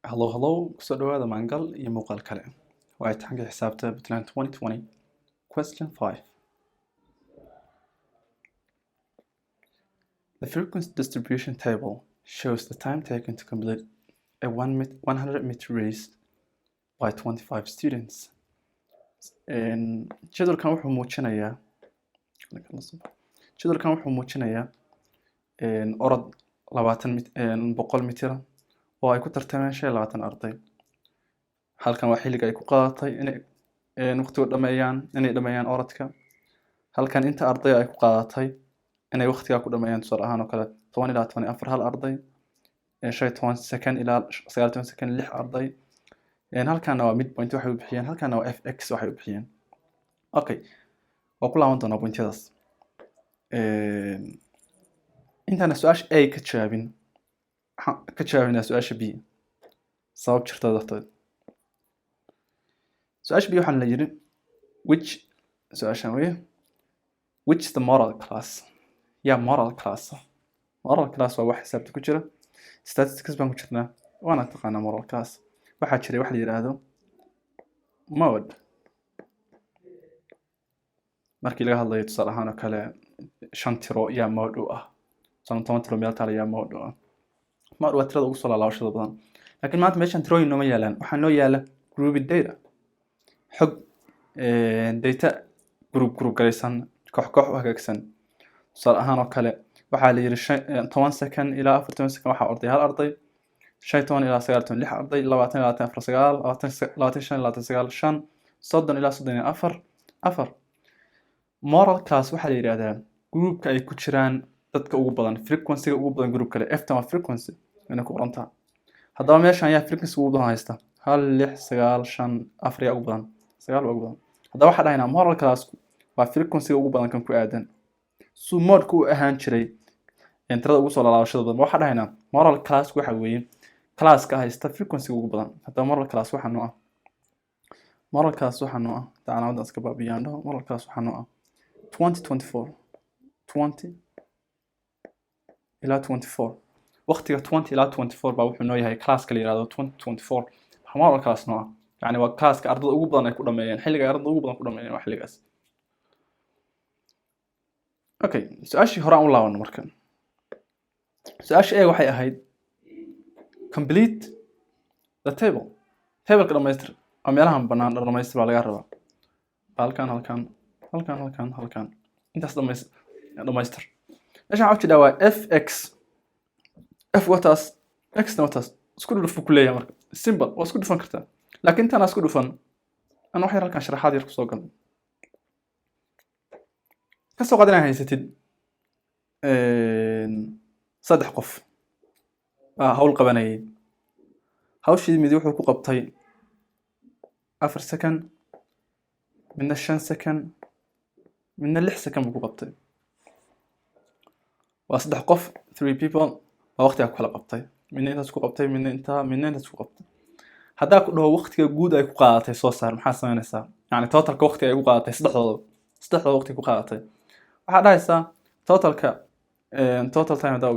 Hello, kusoo dhawaada maangal iyo muuqaal kale. Waa imtixaanka xisaabta Puntland 2020, question 5. The frequency distribution table shows the time taken to complete a 100-meter race by 25 students. Jadwalkan wuxuu muujinayaa orod 100 mitir oo ay ku tartameen 25 arday. halkan waa xilliga ay ku qaadatay inay waqtiga dhameeyaan orodka. halkan inta arday ay ku qaadatay inay waqtiga ku dhameeyaan tusaale ahaan oo kale 10 ilaa 24 hal arday, 15 second ilaa 19 second 6 arday. halkan waa midpoint waxay u bixiyeen, halkan waa fx waxay u bixiyeen. Okay, waa ku laaban doonaa pointyadaas. intaan su'aasha A ka jawaabin su'aasha B sabab jirta darteed. su'aasha B waxaan la yiri which is the moral class? Moral class waa wax xisaabta ku jira. Statistics baan ku jirnaa, waana taqaanaa moral class. waxaa jiray wax la yiraahdo mode markii laga hadlayo tusaale ahaan oo kale 5 tiro yaa mode u ah, 10 tiro meel kale yaa mode u ah. mode waa tirada ugu soo laabashada badan. laakiin maanta meeshan tirooyin nooma yaalaan, waxaa noo yaala grouped data, xog data group garaysan, koox u hagaagsan. tusaale ahaan oo kale waxaa la yiri 10 second ilaa 40 second waxaa orday hal arday, 15 ilaa 19 6 arday, 20 ilaa 24 9 25 30 ilaa 34 4. moral class waxaa la yiraahdaa groupka ay ku jiraan dadka ugu badan, frequency ugu badan group kale. f waa frequency inay ku qorantaa. haddaba meeshan ayaa frequency ugu badan haysta 1 6 9 5 4 yaa ugu badan, 9 ugu badan. haddaba waxaa dhahaynaa moral class waa frequency ugu badan kan ku aadan suu mode-ku u ahaan jiray tirada ugu soo laabashada badan. waxaa dhahaynaa moral class waxa weeye classka haysta frequency ugu badan. haddaba moral class waxa noo ah calaamadan iska baabiyaan dhaho. moral class waxa noo ah 20 ilaa 24. waqtiga 20 ilaa 24 baa wuxuu noo yahay classka la yiraahdo 2024. waxa moral class noo ah yani waa classka ardayda ugu badan ay ku dhameeyeen, xilliga ardayda ugu badan ku dhameeyeen waa xilligaas. Okay, su'aashii hore aan u laabano markan. su'aasha A waxay ahayd complete the table. Table-ka dhamaystir. waa meelahan bannaan dhamaystir baa laga rabaa. halkan intaas dhamaystir. meeshan waxaa jira waa fx. f wataas, x na wataas isku dhufan ku leeyahay. marka simple waa isku dhufan kartaa, laakiin tan isku dhufan ana wax yar halkan sharaxaad yar ku soo gal. ka soo qaadana haysatid 3 qof hawl qabanayay. hawshii mid wuxuu ku qabtay 4 second, midna 5 second, midna 6 second buu ku qabtay. waa 3 qof, 3 people waa waqtiga ku kala qabtay. midna intaas ku qabtay, midna intaas ku qabtay. haddaa ku dhaho waqtiga guud ay ku qaadatay soo saar, maxaa samaynaysaa? yani totalka waqtiga ay ku qaadatay saddexdooda waqti ku qaadatay. waxaa dhahaysaa total time hadaa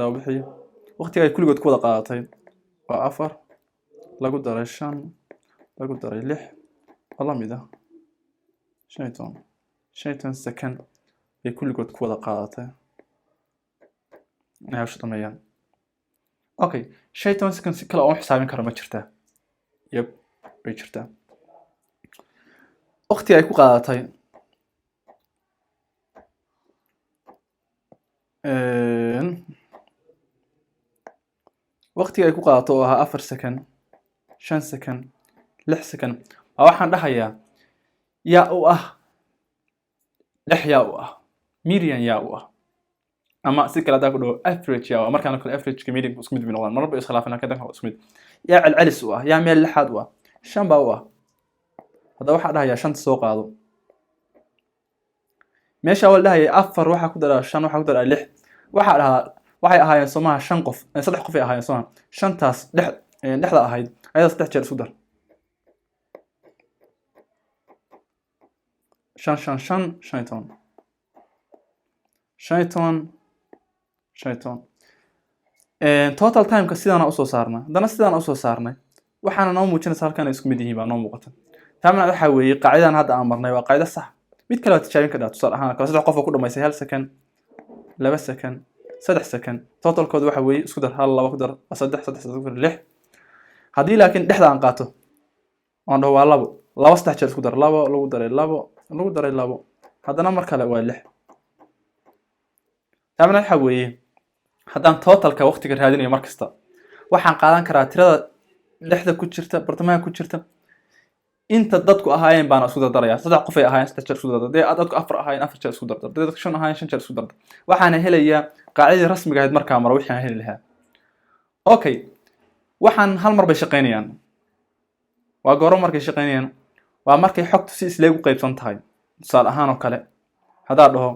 u bixiyo, waqtiga ay kulligood ku wada qaadatay waa 4 lagu daray 5 lagu daray 6 waa la mid ah 15 second ay kulligood ku wada qaadatay inay hawsha dhameeyaan. Okay, 15 second si kale oo xisaabin karo ma jirtaa? way jirtaa. waqtiga ay ku qaadatay waqtiga ay ku qaadato oo ahaa 4 second, 5 second, 6 second waa waxaan dhahayaa yaa u ah 6 yaa u ah median yaa u ah, ama si kale hadaa ku dhaho average yaa u ah. markaan kale average ka median isku mid noqdaan, marba iskhilaafana ka danka isku mid. yaa celcelis u ah, yaa meel lixaad u ah, 5 baa u ah. haddaba waxaa dhahayaa 5 soo qaado. meesha waa dhahayaa 4 waxa ku daraa 5 waxa ku daraa 6. waxaa dhahaa waxay ahaayeen Soomaha 5 qof, 3 qof ay ahaayeen Soomaha. 5taas dhexda ahayd ayada 3 jeer isku dar. 5 15 total time-ka sidaan usoo saarnay haddana sidaan usoo saarnay waxaana noo muujinaysa halkan ay isku mid yihiin baa noo muuqata taamna waxa weeye qaacidadan hadda aan marnay waa qaacida sax mid kale waa tijaabin kartaa tusaale ahaan kala saddex qof oo ku dhamaysay 1 second 2 second 3 second totalkooda waxa weeye isku dar 1 2 ku dar 3 3 6 haddii laakiin dhexda aan qaato aan dhaho waa 2 3 jeer isku dar 2 lagu daray 2 lagu daray 2 haddana mar kale waa 6 taamna waxa weeye haddaan totalka waqtiga raadinayo mar kasta waxaan qaadan karaa tirada dhexda ku jirta bartamaha ku jirta inta dadku ahaayeen baan isku dardaraya saddex qof ay ahaayeen saddex jeer isku dardar dadku afar ahaayeen afar jeer isku dardar dadku shan ahaayeen shan jeer isku dardar waxaan helayaa qaacidada rasmiga ah markaa mar waxaan heli lahaa okay waxaan hal mar bay shaqeynayaan waa goor markay shaqeynayaan waa markay xogtu si isleeg u qaybsan tahay tusaale ahaan oo kale hadaa dhaho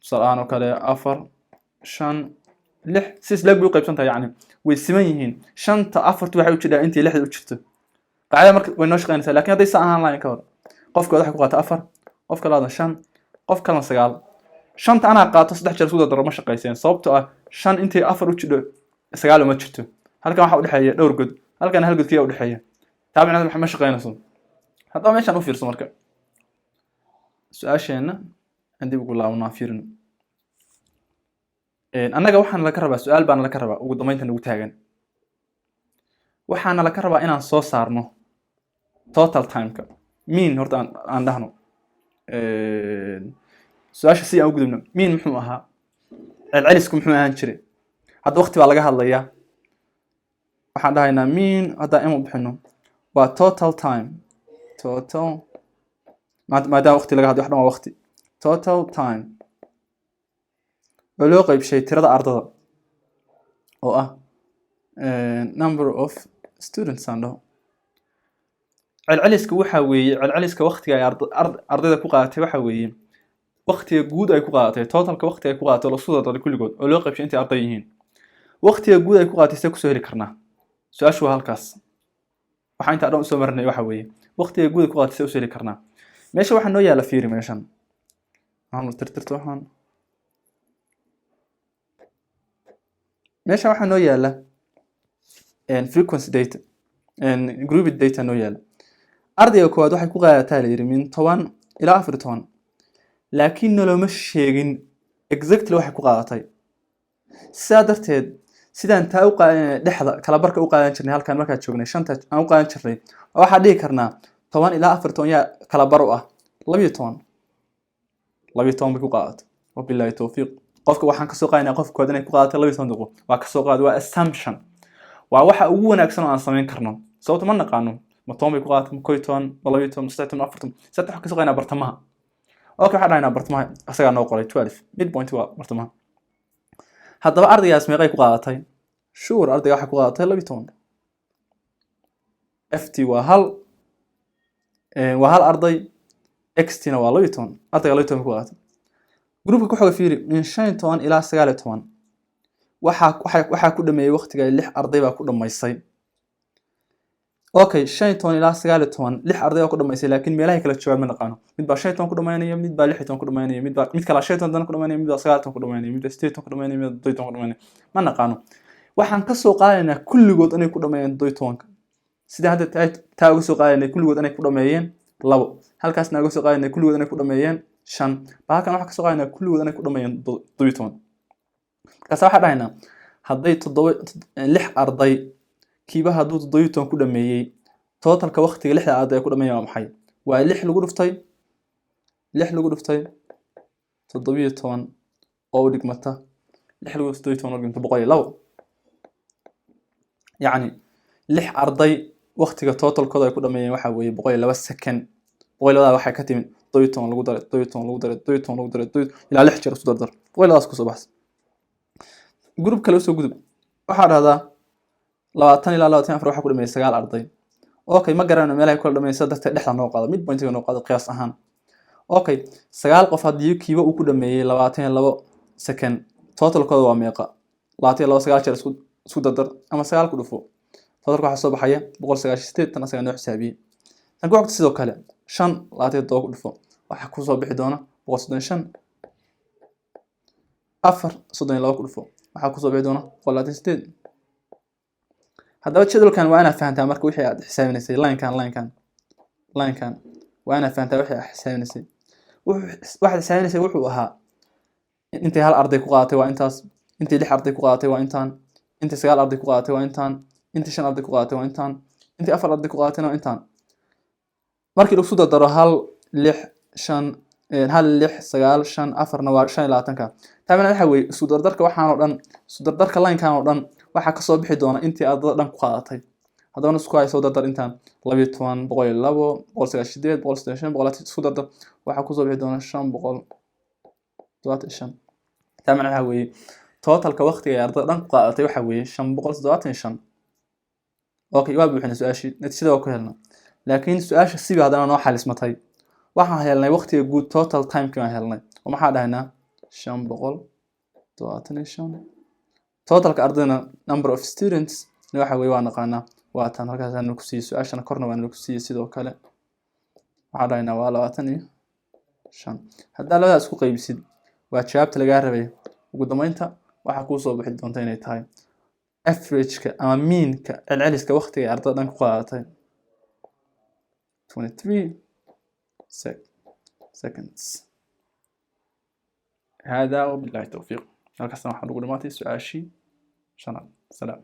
tusaale ahaan oo kale 4 5 6 si isleeg u qaybsan tahay yani way siman yihiin shanta afartu waxay u jirtaa intii lixda u jirto قاعدة مركز وينوش قينسة لكن هذا يسأل لاين كور قف كذا حكوا أفر قف كلا هذا شان قف كلا سجال شان أنا قاعد تصدق جالس وده ضرب مش قيسين صوبته شان أنت أفر وتشدو سجال وما تشتو هل كان حاول حياة دور جد هل كان هل جد كيا وده حياة تابعنا محمد مش قينسون هذا مش أنا في رسم مركب سؤال شيء عندي بقول لا ونافيرن أنا جوحنا لكربا سؤال بان لكربا وضمينت إنه تاجن وحنا لكربا إن الصوص صارنه total time-ka mean horta aan dhahno su'aasha si aan u gudubno mean muxuu ahaa celcelisku muxuu ahaan jiray hadda waqti baa laga hadlayaa waxaan dhahaynaa mean hadda in u bixino waa total time total maadaama waqti laga hadlayo wax dhan waa waqti total time oo loo qaybshay tirada ardada oo ah number of students aan dhaho العليسك وحوي العليسك وقتي أرضي كوقاتي وحوي وقتي جود أي كوقاتي توتال كوقتي أي كوقاتي ولا صودا كل جود ولا قبش أنت أرضيين وقتي جود أي كوقاتي سكسو هلي كرنا سؤال شو هالكاس وحين تعرفون سمرني وحوي وقتي جود كوقاتي سكسو هلي كرنا ماشي واحد نويا لفيري ماشان هان ترترت وحن ماشي واحد نويا له and frequency data and group data نويا له أرضي كواد waxay ku qaadataa leeyahay min 10 ilaa 14 laakiin lama sheegin exactly waxay ku qaadatay saadarteed sidaan taa u qaadan dhexda kala barka u qaadan jirnay halkan marka joognay shanta aan u qaadan jirnay waxa dhigi karnaa 10 ilaa 14 ya kala bar u ah 12 bay ku qaadatay wabillahi tawfiiq qofka waxaan ka soo qaadanaa qofka kood inay ku qaadatay 12 daqiiqo waa ka soo qaad waa assumption waa waxa ugu wanaagsan oo aan sameyn karno sababta ma naqaano مطعم يقعد مكويتون بلاويتون مستعتم أفرتم ستة حكي سقينا برتمها أوكي حد عنا برتمها أسرع نوقل 12 midpoint هو برتمها هذا بقى أرضي اسمه غير قاعدتين شور أرضي راح قاعدتين لبيتون FT وهل أرضي XT نوالبيتون أرضي لبيتون قاعدتين جروب كحول فيري من 5 إلى 9 وحا كل ما وقت قال لح أرضي بقى كل ما يصير اوكي 5 ilaa 9 lix arday oo ku dhameysay laakiin meelaha kala jawaab ma naqaano mid baa 5 ku dhameynaya mid baa 6 ku dhameynaya mid kala 5 dan ku dhameynaya mid baa 9 ku dhameynaya mid baa 8 ku dhameynaya mid baa 2 ku dhameynaya ma naqaano waxaan ka soo qaadaynaa kulligood inay ku dhameeyeen 2 sida hadda taa uga soo qaadaynaa kulligood inay ku dhameeyeen 2 halkaasna uga soo qaadaynaa kulligood inay ku dhameeyeen 5 baakan waxa ka soo qaadaynaa kulligood inay ku dhameeyeen 2 kaas waxa dhahaynaa hadday 6 arday kiiba hadduu 7 ku dhameeyay totalka waqtiga 6 arday ku dhameeyay waa maxay waa 6 lagu dhuftay 17 oo dhigmata 6 lagu dhuftay 17 oo dhigmata 102 يعني 6 arday waqtiga totalkooda ay ku dhameeyeen waxa weeye 102 second 102 waxa ka timin 17 lagu daray 17 lagu daray 17 lagu daray ilaa 6 jeer isku dardar 102 ku soo baxs group kale soo gudub waxa dhahdaa 20 ilaa 24 waxa ku dhameeyay 9 arday okay ma garanayno meelaha kala dhameeyay darteed dhexda noo qaado mid point noo qaado qiyaas ahaan okay 9 qof hadii kiiba uu ku dhameeyay 22 second totalkooda waa meeqa 22 9 jeer isku dardar ama 9 ku dhufo totalka waxa soo baxaya 198 tan asaga noo xisaabiye tan ku xigta sidoo kale 5 22 ku dhufo waxa ku soo bixi doona 135 4 32 ku dhufo waxaa kusoo bixi doona 128 haddaba jadwalkan waa inaad fahantaa marka wixii aad xisaabinaysay linekan waa inaad fahantaa wixii aad xisaabinaysay waxaad xisaabinaysay wuxuu ahaa intay hal arday ku qaadatay waa intaas intay 6 arday ku qaadatay waa intaan intay 9 arday ku qaadatay waa intaan intay 5 arday ku qaadatay waa intaan intay 4 arday ku qaadatayna waa intaan markii lagu soo dardaro 1 6 5 1 6 9 5 4 na waa 25ka taabana waxa weeye isku dardarka waxaan oo dhan isku dardarka linekan oo dhan waxa ka soo bixi doona intii ardada dhan ku qaadatay haddana isku hay soo dardar intaan 12 102 198 195 isku dardar waxa ku soo bixi doona 575 taabana waxa weeye totalka waqtiga ay ardada dhan ku qaadatay waxa weeye 575 okay waa buuxinay su'aashii natiijada waa ku helnaa laakiin su'aasha siba hadana noo xalismatay waxaan helnay waqtiga guud total time-ka aan helnay oo maxaa dhahaynaa 575 totalka ardayna number of students waxa weeye waa naqaanaa waa tan halkaas aan ku siiyay su'aashana korna waan ku siiyay sidoo kale waxaa dhahaynaa waa 25 hadda labadaas ku qaybisid waa jawaabta laga rabay ugu dambeynta waxa ku soo bixi doonta inay tahay average-ka ama mean-ka celceliska waqtiga ay ardada dhan ku qaadatay 23 seconds هذا وبالله التوفيق. هل كسر محل قدماتي سؤال شيء؟ سلام.